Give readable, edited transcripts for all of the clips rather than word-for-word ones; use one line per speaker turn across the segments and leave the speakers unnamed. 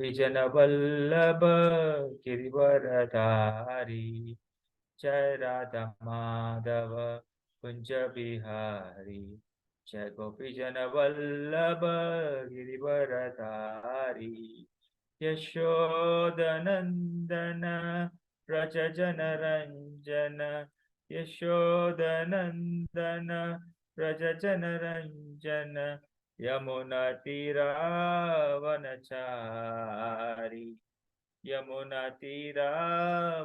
Vijana Vallabha Girivaradhari Jai Radha Madhava Kunja Bihari Jai Gopijana Vallabha Girivaradhari Yashodanandana Rajajana Ranjana Yashodanandana Rajajana Ranjana Yamuna Tira Vanachari Yamuna Tira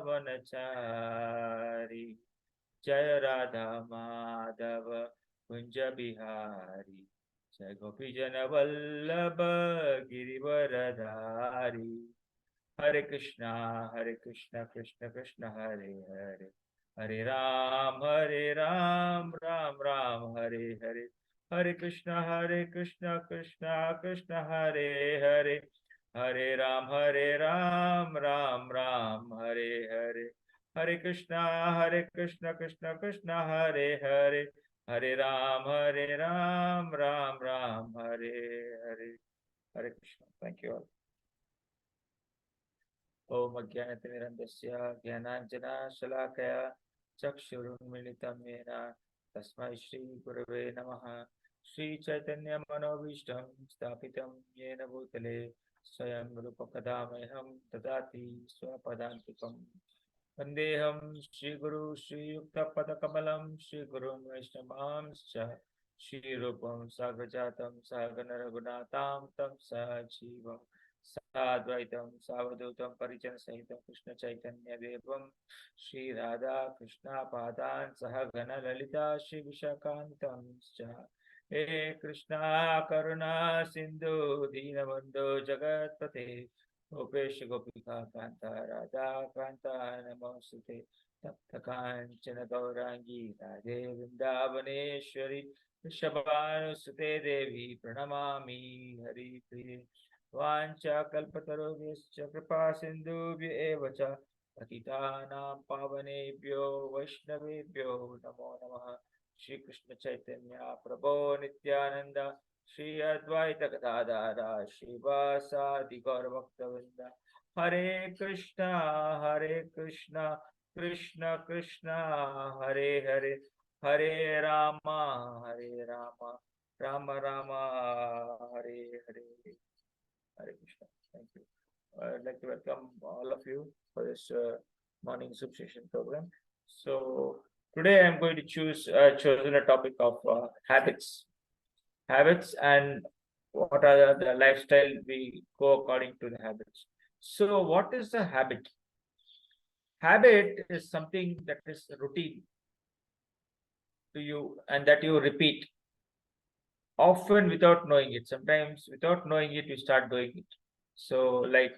Vanachari Jaya Radha Madhava Kunja Bihari Jai Gopijana Vallabha Girivaradhari Hare Krishna, Krishna Krishna, Hare Hare, Hare Ram, Ram Ram, Hare Hare, Hare Krishna, Krishna Krishna, Hare Hare, Hare Ram, Ram Ram, Hare Hare, Hare Krishna, Krishna Krishna, Hare Hare, Hare Ram, Ram Ram, Hare Hare, Hare Krishna. Thank you all. ओम अज्ञानतिमिरन्धस्य ज्ञानाञ्जना शलाकया चक्षुरुन्मीलितं येन तस्मै श्रीगुरवे नमः। श्रीचैतन्यमनोभीष्टं स्थापितं येन भूतले स्वयं रूपकदामह्यं ददाति स्वपदान्तिकं। वन्देऽहं श्रीगुरु श्रीयुक्तपदकमलं श्रीगुरुं वैष्णवांश्च श्रीरूपं साग्रजातं सहगणरघुनाथां तं सजीवम् साद्वैतं सावधूतं परिजन सहितं कृष्ण चैतन्य देवं श्री राधा कृष्णा पादान् सह घन ललिता श्री विशाखान्वितांश्च। हे कृष्णा करुणा सिंधु दीनबन्धो जगत्पते गोपेश गोपिका कान्ता राधा कान्ता नमोस्तुते। तप्त काञ्चन गौरांगी राधे वृन्दावनेश्वरी वृषभानुसुते देवी प्रणमामि हरिप्रिये। वाञ्छाकल्पतरुभ्यश्च कृपा सिन्धुभ्य एव च पतितानां पावनेभ्यो वैष्णवेभ्यो नमो नमः। श्री कृष्ण चैतन्य प्रभो नित्यानंद श्री अद्वैत गदाधर श्रीवासादि गौरभक्तवृंद। हरे कृष्णा कृष्ण कृष्ण हरे हरे, हरे Ram Ram Ram Hare Hare, Hare Krishna. Thank you. I'd like to welcome all of you for this morning substation program. So today I'm going to chosen a topic of habits, and what are the lifestyle we go according to the habits. So what is the habit? Habit is something that is routine to you and that you repeat often without knowing it. Sometimes without knowing it, you start doing it. So like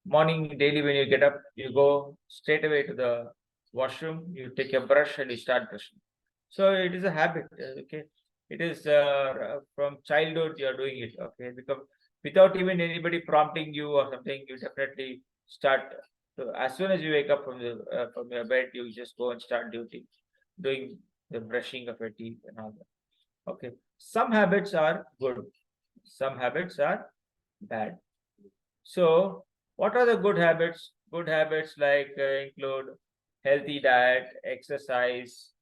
morning, daily when you get up, you go straight away to the washroom, you take a brush and you start brushing. So it is a habit, okay? It is from childhood you are doing it, okay? Because without even anybody prompting you or something, you definitely start. So as soon as you wake up from your bed, you just go and start doing the brushing of your teeth and all that. Okay, some habits are good, some habits are bad. So what are the good habits? Good habits like include healthy diet, exercise,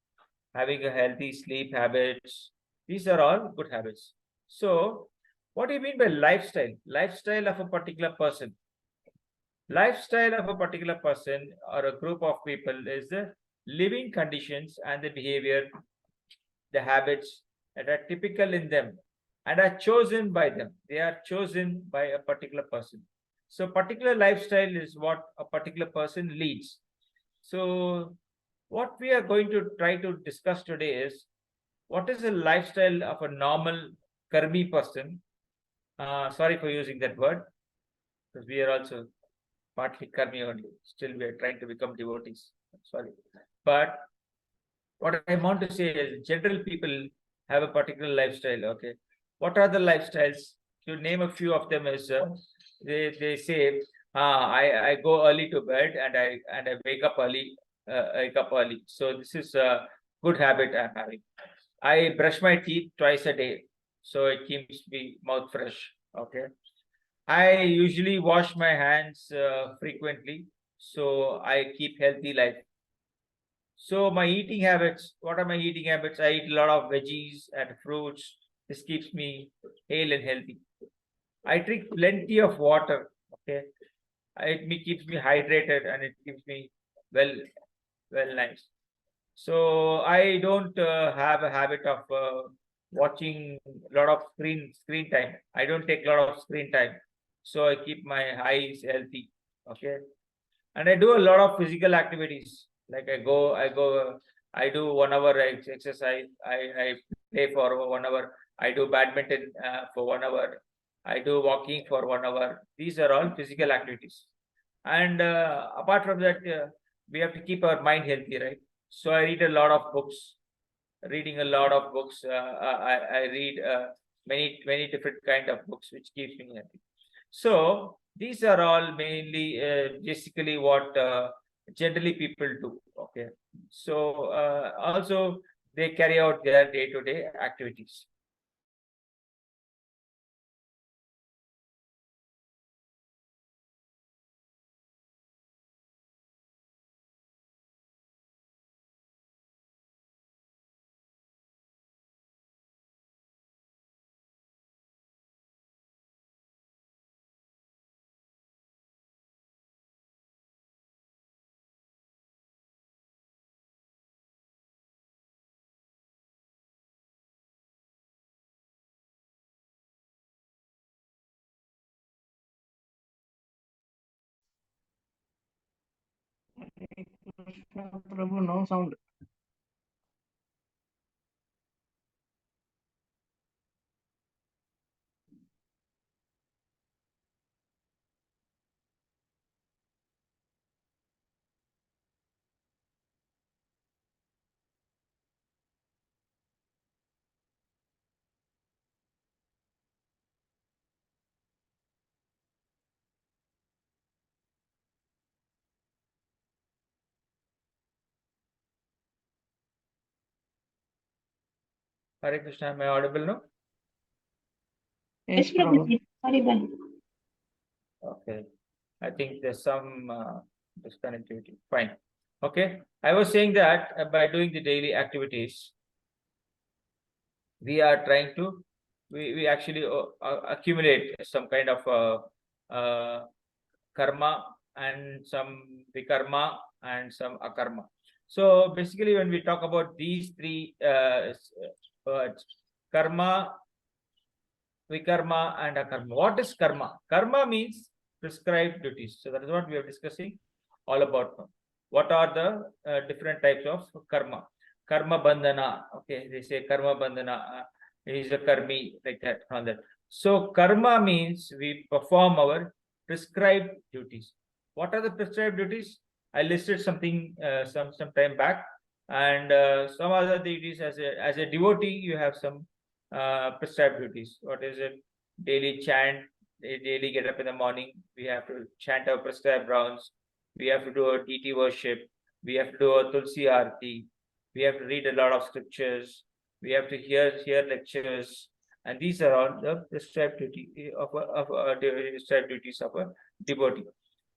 having a healthy sleep habits. These are all good habits. So what do you mean by lifestyle? Lifestyle of a particular person. Lifestyle of a particular person or a group of people is the living conditions and the behavior, the habits that are typical in them and are chosen by them. They are chosen by a particular person. So particular lifestyle is what a particular person leads. So what we are going to try to discuss today is what is the lifestyle of a normal karmi person. Sorry for using that word, because we are also partly karmi only. Still we are trying to become devotees. Sorry. But what I want to say is general people have a particular lifestyle. Okay, what are the lifestyles? To name a few of them is they say I go early to bed and I wake up early. So this is a good habit I'm having. I brush my teeth twice a day, so it keeps me mouth fresh. Okay, I usually wash my hands frequently, so I keep healthy life. So my eating habits, what are my eating habits? I eat a lot of veggies and fruits. This keeps me hale and healthy. I drink plenty of water. Okay, keeps me hydrated and it keeps me well, well nice. So I don't have a habit of watching a lot of screen time. I don't take a lot of screen time, so I keep my eyes healthy. Okay, and I do a lot of physical activities. Like I do 1 hour exercise. I play for 1 hour. I do badminton for 1 hour. I do walking for 1 hour. These are all physical activities. And apart from that, we have to keep our mind healthy, right? So I read a lot of books. Reading a lot of books. I read many different kind of books, which keeps me happy. So these are all mainly basically what generally people do. Okay. So also they carry out their day-to-day activities.
Prabhu, no sound.
Hare Krishna, am I audible now?
Yes, Prabhu. Audible.
Okay. I think there's some disconnectivity. Fine. Okay. I was saying that by doing the daily activities, we are trying to we actually accumulate some kind of karma and some vikarma and some akarma. So basically, when we talk about these three words, karma, vikarma, and akarma, what is karma? Karma means prescribed duties. So that is what we are discussing all about now. What are the different types of karma? Karma bandhana. Okay, they say karma bandhana. He is a karmi, like that, all that. So karma means we perform our prescribed duties. What are the prescribed duties? I listed something some time back, and some other duties. As a devotee, you have some prescribed duties. What is it? Daily chant. Daily get up in the morning. We have to chant our prescribed rounds. We have to do a deity worship. We have to do a Tulsi Aarti. We have to read a lot of scriptures. We have to hear lectures, and these are all the prescribed duty of prescribed duties of a devotee.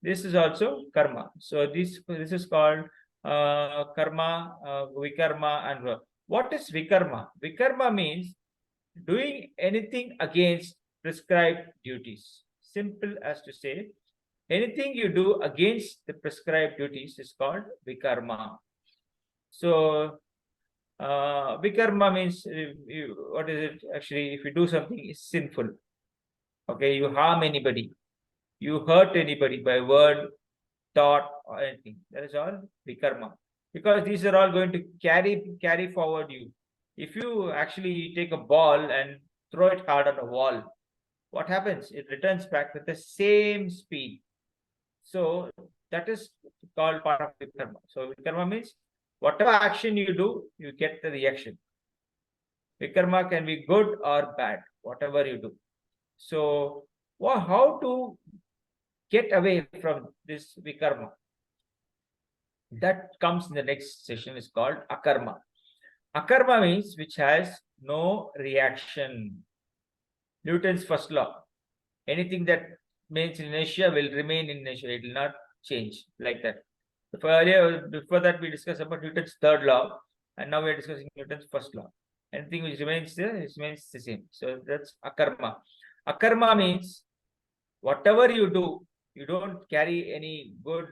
This is also karma. So this is called karma, vikarma, and what is vikarma? Vikarma means doing anything against prescribed duties. Simple as to say, anything you do against the prescribed duties is called vikarma. So, vikarma means what is it actually? If you do something is sinful, okay, you harm anybody, you hurt anybody by word, thought, or anything. That is all vikarma. Because these are all going to carry forward you. If you actually take a ball and throw it hard on a wall, what happens? It returns back with the same speed. So that is called part of vikarma. So vikarma means whatever action you do, you get the reaction. Vikarma can be good or bad, whatever you do. So how to get away from this vikarma? That comes in the next session is called akarma. Akarma means which has no reaction. Newton's first law. Anything that means inertia will remain in inertia. It will not change like that. Earlier, before that, we discussed about Newton's third law, and now we are discussing Newton's first law. Anything which remains there, it remains the same. So that's akarma. Akarma means whatever you do, you don't carry any good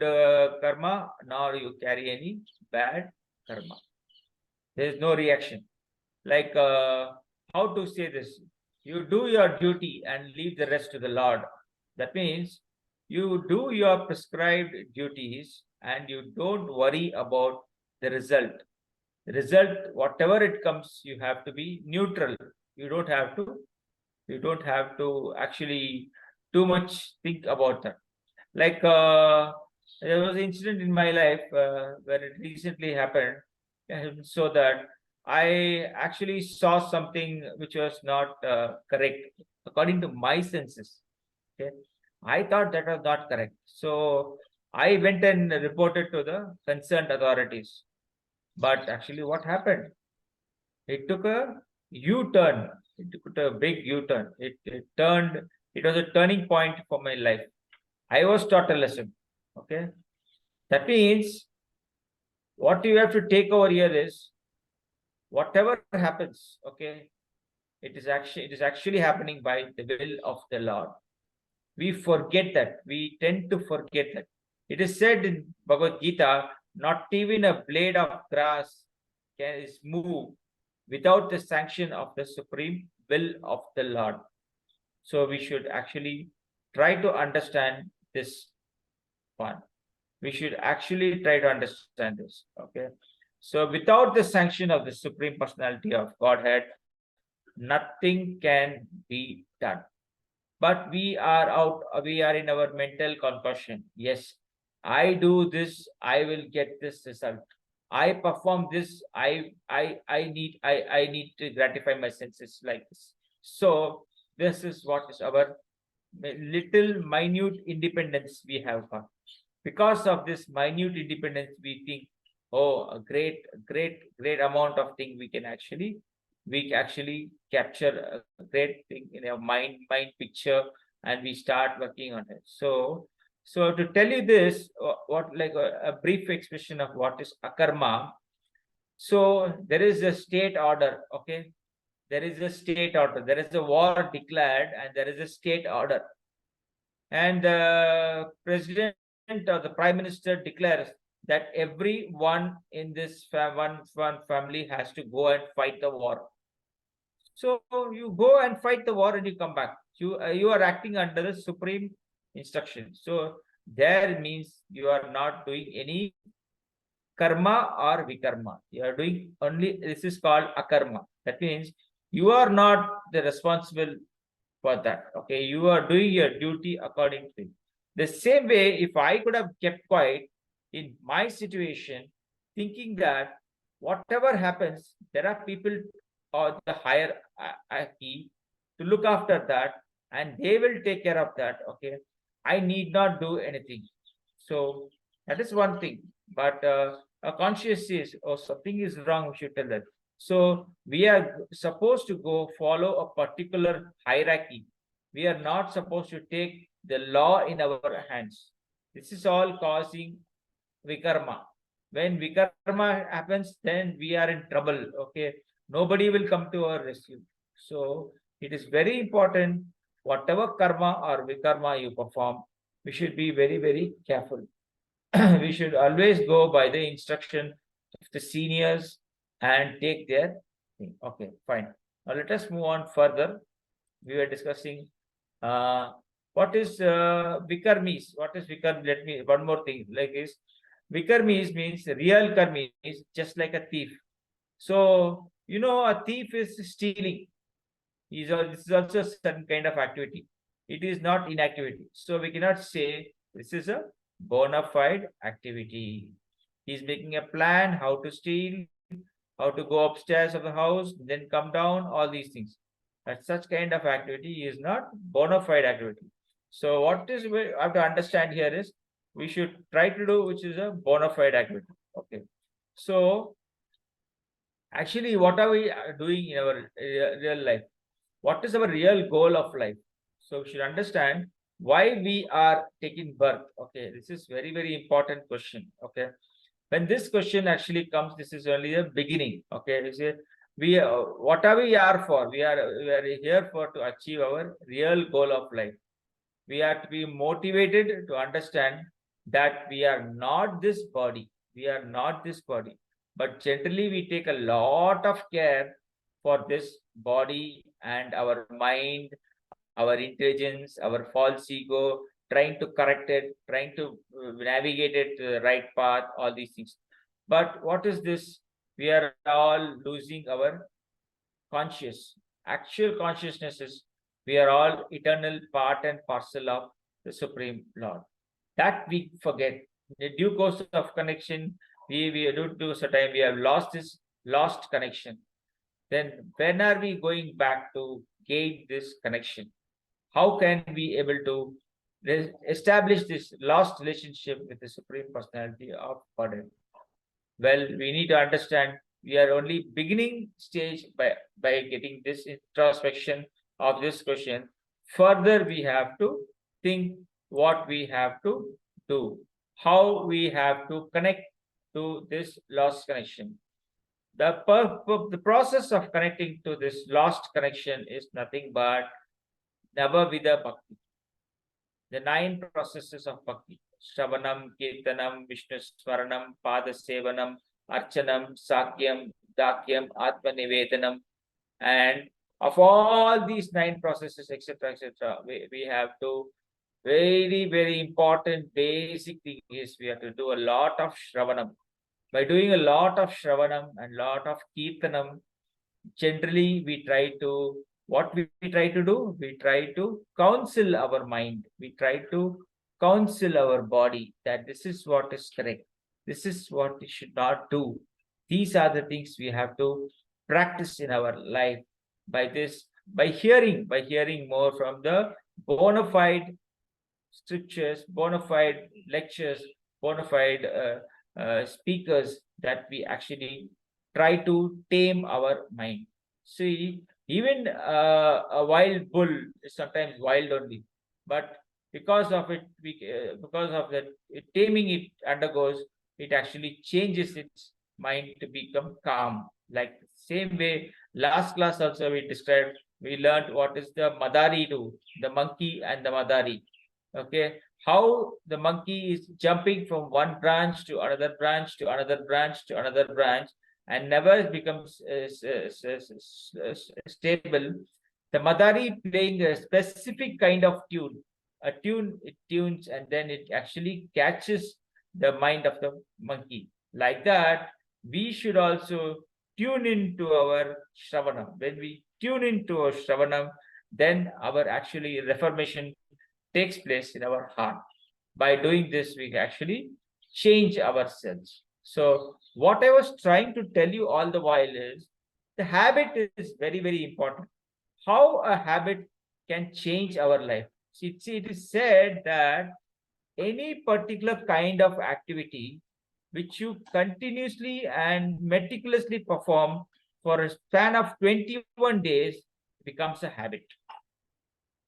karma, nor you carry any bad karma. There is no reaction. Like how to say this? You do your duty and leave the rest to the Lord. That means you do your prescribed duties and you don't worry about the result. The result, whatever it comes, you have to be neutral. You don't have to actually too much think about that. Like there was an incident in my life where it recently happened, so that I actually saw something which was not correct according to my senses. Okay, I thought that was not correct, so I went and reported to the concerned authorities. But actually, what happened? It took a U-turn. It took a big U-turn. It turned. It was a turning point for my life. I was taught a lesson. Okay, that means what you have to take over here is whatever happens. Okay, it is actually happening by the will of the Lord. We forget that. We tend to forget that. It is said in Bhagavad Gita, not even a blade of grass can is moved without the sanction of the supreme will of the Lord. So we should actually try to understand this one. We should actually try to understand this. Okay. So without the sanction of the Supreme Personality of Godhead, nothing can be done. But we are in our mental concussion. Yes, I do this, I will get this result. I perform this, I need to gratify my senses like this. So this is what is our little minute independence we have got. Because of this minute independence, we think, oh, a great amount of thing we actually capture a great thing in our mind picture, and we start working on it. So to tell you this, what like a brief expression of what is akarma. So there is a state order. Okay, there is a state order. There is a war declared, and there is a state order. And the president or the prime minister declares that everyone in this one family has to go and fight the war. So you go and fight the war and you come back. You are acting under the supreme instruction. So there means you are not doing any karma or vikarma. You are doing only, this is called akarma. That means you are not the responsible for that. Okay, you are doing your duty according to it. The same way, if I could have kept quiet in my situation, thinking that whatever happens, there are people or the hierarchy to look after that, and they will take care of that. Okay, I need not do anything. So that is one thing. But a conscious says, oh, something is wrong, we should tell that. So we are supposed to go follow a particular hierarchy. We are not supposed to take the law in our hands. This is all causing vikarma. When vikarma happens, then we are in trouble. Okay, nobody will come to our rescue. So it is very important, whatever karma or vikarma you perform, we should be very careful. We should always go by the instruction of the seniors and take their thing. Okay, fine. Now let us move on further. We were discussing what is vikarmis. What is vikarmi? Let me one more thing. Like is vikarmis means real karmi is just like a thief. So you know, a thief is stealing. This is also a certain kind of activity. It is not inactivity. So we cannot say this is a bona fide activity. He's making a plan how to steal, how to go upstairs of the house, then come down, all these things. But such kind of activity is not bona fide activity. So what is we have to understand here is we should try to do which is a bona fide activity. Okay. So actually, what are we doing in our real life? What is our real goal of life? So we should understand why we are taking birth. Okay, this is very, very important question. Okay, when this question actually comes, this is only the beginning. Okay, you see, what are we are for? We are here for to achieve our real goal of life. We are to be motivated to understand that we are not this body. We are not this body. But generally, we take a lot of care for this body and our mind, our intelligence, our false ego, trying to correct it, trying to navigate it to the right path, all these things. But what is this? We are all losing our conscious. Actual consciousness is we are all eternal part and parcel of the Supreme Lord. That we forget. In the due course of connection, we due to a time we have lost this lost connection. Then when are we going back to gain this connection? How can we able to establish this lost relationship with the Supreme Personality of Godhead? Well, we need to understand we are only beginning stage by getting this introspection of this question. Further, we have to think what we have to do, how we have to connect to this lost connection. The process of connecting to this lost connection is nothing but Navavida Bhakti. The 9 processes of Bhakti. Shravanam, Kirtanam, Vishnu Swaranam, Pada Sevanam, Archanam, Sakyam, Dakyam, Atma Nivedanam. And of all these 9 processes, etc., etc., we have to very, very important basic thing is we have to do a lot of Shravanam. By doing a lot of Shravanam and lot of Kirtanam, generally we try to what we try to do, we try to counsel our mind, we try to counsel our body that this is what is correct, this is what we should not do. These are the things we have to practice in our life. By this, by hearing more from the bona fide scriptures, bona fide lectures, bona fide speakers, that we actually try to tame our mind. See, even a wild bull is sometimes wild only, but because of it, because of that, taming it undergoes, it actually changes its mind to become calm. Like same way, last class also we learned what is the Madari do, the monkey and the Madari. Okay, how the monkey is jumping from one branch to another branch to another branch to another branch and never becomes stable. The Madari playing a specific kind of tune, a tune it tunes, and then it actually catches the mind of the monkey. Like that, we should also tune into our Shravanam. When we tune into our Shravanam, then our actually reformation takes place in our heart. By doing this, we actually change ourselves. So, what I was trying to tell you all the while is the habit is very, very important. How a habit can change our life. See, it is said that any particular kind of activity which you continuously and meticulously perform for a span of 21 days becomes a habit.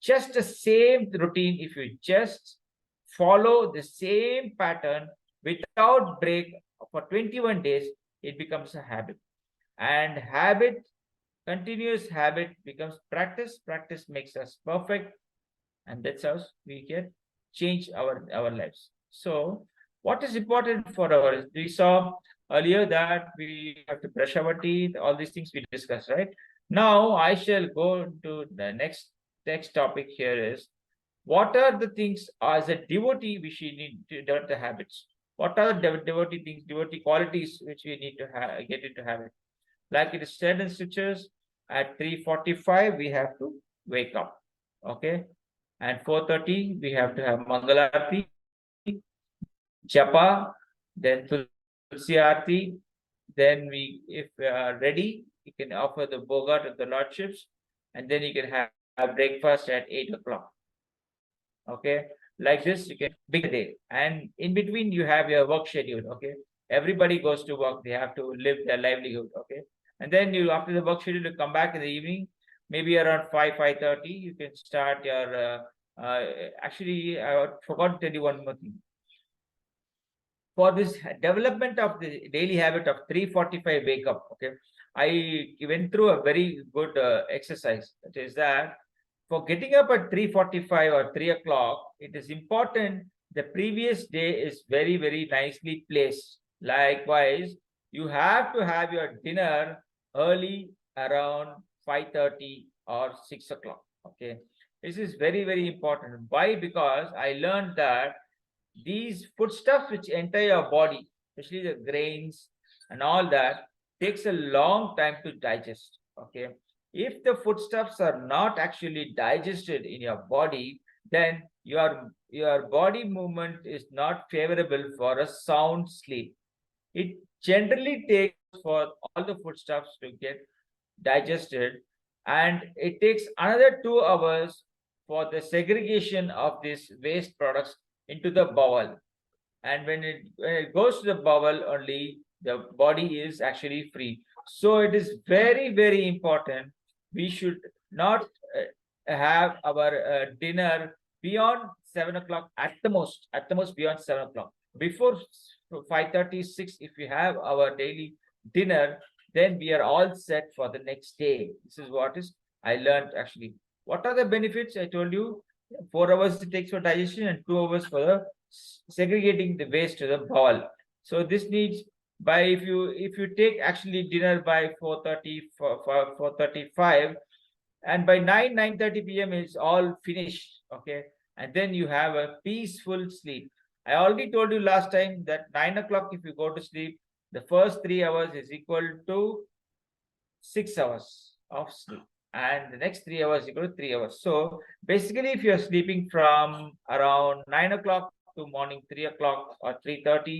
Just the same routine, if you just follow the same pattern without break for 21 days, it becomes a habit. And habit, continuous habit becomes practice. Practice makes us perfect. And that's how we can change our lives. So what is important for our, we saw earlier that we have to brush our teeth, all these things we discussed, right? Now I shall go to the next topic here is what are the things as a devotee we should need to develop the habits. What are the devotee things, devotee qualities which we need to get into habit? Like it is said in scriptures, at 3:45 we have to wake up. Okay. And 4:30 we have to have Mangalarti, Japa, then Tulsi Aarti. Then we, if we are ready, you can offer the Bhoga to the Lordships, and then you can have breakfast at 8 o'clock. Okay, like this, you can begin the day. And in between, you have your work schedule. Okay, everybody goes to work, they have to live their livelihood. Okay, and then you, after the work schedule, you come back in the evening, maybe around 5:30, you can start your Actually, I forgot to tell you one more thing. For this development of the daily habit of 3:45 wake up, okay, I went through a very good exercise. It is that for getting up at 3:45 or 3 o'clock, it is important the previous day is very, very nicely placed. Likewise, you have to have your dinner early around 5:30 or 6 o'clock. Okay, this is very, very important. Why? Because I learned that these foodstuffs which enter your body, especially the grains and all that, takes a long time to digest. Okay, if the foodstuffs are not actually digested in your body, then your body movement is not favorable for a sound sleep. It generally takes for all the foodstuffs to get digested, and it takes another 2 hours for the segregation of these waste products into the bowel. And when it goes to the bowel only, the body is actually free. So it is very, very important. We should not have our dinner beyond 7 o'clock, at the most beyond 7 o'clock. Before 5:36, if we have our daily dinner, then we are all set for the next day. This is what is I learned actually. What are the benefits? I told you 4 hours it takes for digestion and 2 hours for the segregating the waste to the bowel. So this needs, by if you take actually dinner by 4:30 for 4:35, and by 9:30 p.m. it's all finished. Okay, and then you have a peaceful sleep. I already told you last time that 9 o'clock, if you go to sleep, the first 3 hours is equal to 6 hours of sleep, and the next 3 hours equal to 3 hours. So basically, if you're sleeping from around 9 o'clock to morning 3 o'clock or 3:30,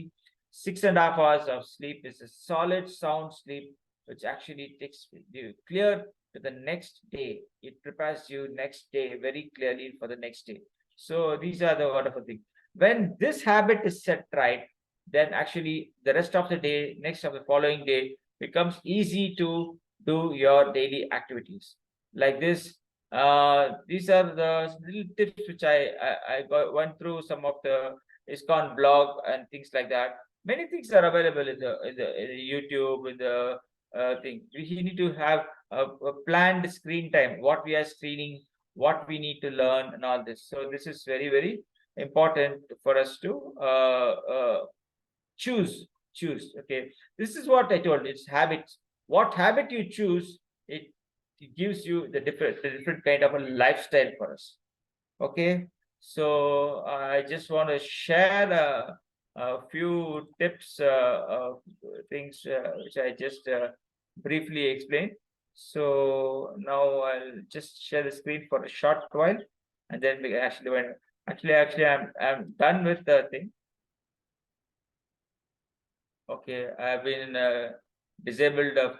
6.5 hours of sleep is a solid sound sleep, which actually takes you clear to the next day. It prepares you next day very clearly for the next day. So these are the wonderful things. When this habit is set right, then actually the rest of the day, next of the following day, becomes easy to do your daily activities. Like this, these are the little tips which I went through some of the ISKCON blog and things like that. Many things are available in the YouTube, in the thing. We need to have a planned screen time, what we are screening, what we need to learn, and all this. So this is very, very important for us to choose. Okay, this is what I told. It's habits. What habit you choose, it gives you the different kind of a lifestyle for us. Okay, so I just want to share a few tips, things which I just briefly explained. So now I'll just share the screen for a short while, and then we actually went. Actually, I'm done with the thing. Okay, I've been disabled of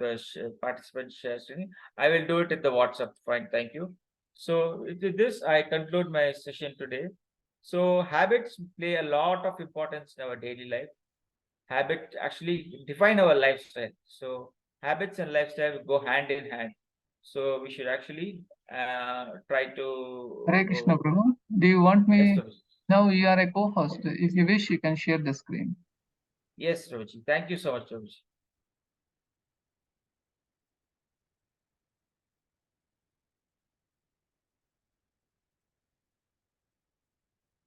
participant sharing. I will do it in the WhatsApp. Fine, thank you. So with this, I conclude my session today. So habits play a lot of importance in our daily life. Habit actually define our lifestyle. So habits and lifestyle go hand in hand. So we should actually try to.
Hare Krishna, Prabhu. Do you want
Yes,
me?
Rohit.
Now you are a co-host. If you wish, you can share the screen.
Yes, Rohit. Thank you so much, Rohit.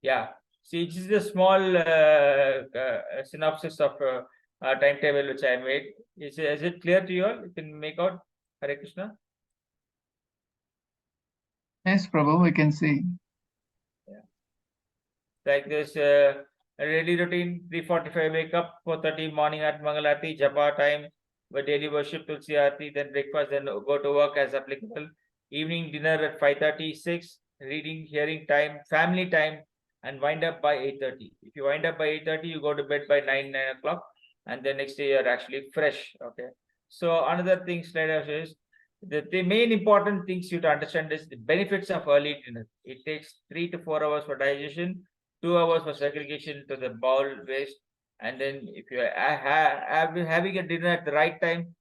Yeah. See, this is a small synopsis of timetable which I made. Is it clear to you all? You can make out. Hare Krishna.
Yes, Prabhu, we can see.
Yeah. Like this daily routine: 3:45 wake up, 4:30 morning at Mangalati, Japa time, daily worship Tulsi Aarti, then breakfast, then go to work as applicable. Evening dinner at 5:36, reading, hearing time, family time, and wind up by 8:30. If you wind up by 8:30, you go to bed by 9 o'clock, and the next day you're actually fresh. Okay. So another thing slide is the main important things you to understand is the benefits of early dinner. It takes 3 to 4 hours for digestion, 2 hours for segregation to the bowel waste, and then if you are having a dinner at the right time,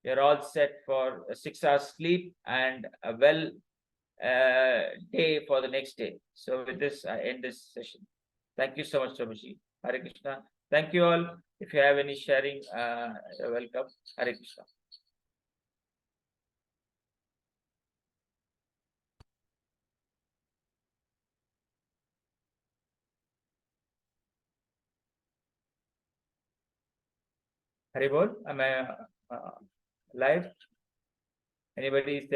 you're all set for a 6 hours sleep and a well day for the next day. So with this, I end this session. Thank you so much, Prabhuji. Hare Krishna. Thank you all. If you have any sharing, you're welcome. Hare Krishna. Hare Bol. Am I live? Anybody is there?